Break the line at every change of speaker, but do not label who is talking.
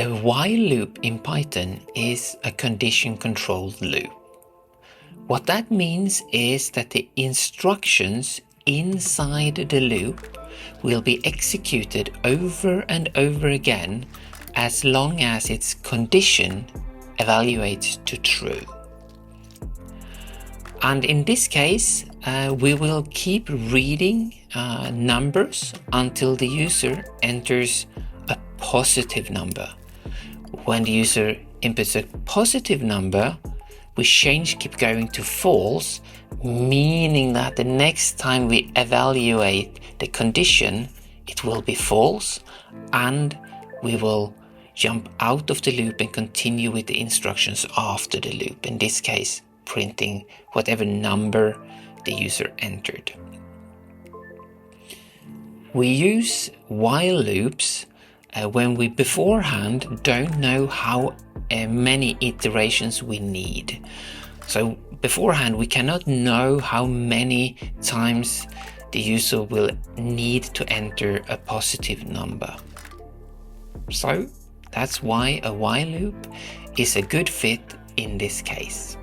The while loop in Python is a condition-controlled loop. What that means is that the instructions inside the loop will be executed over and over again as long as its condition evaluates to true. And in this case, we will keep reading numbers until the user enters a positive number. When the user inputs a positive number, we keep going to false, meaning that the next time we evaluate the condition, it will be false, and we will jump out of the loop and continue with the instructions after the loop, in this case printing whatever number the user entered. We use while loops when we beforehand don't know how many iterations we need. So beforehand we cannot know how many times the user will need to enter a positive number. So that's why a while loop is a good fit in this case.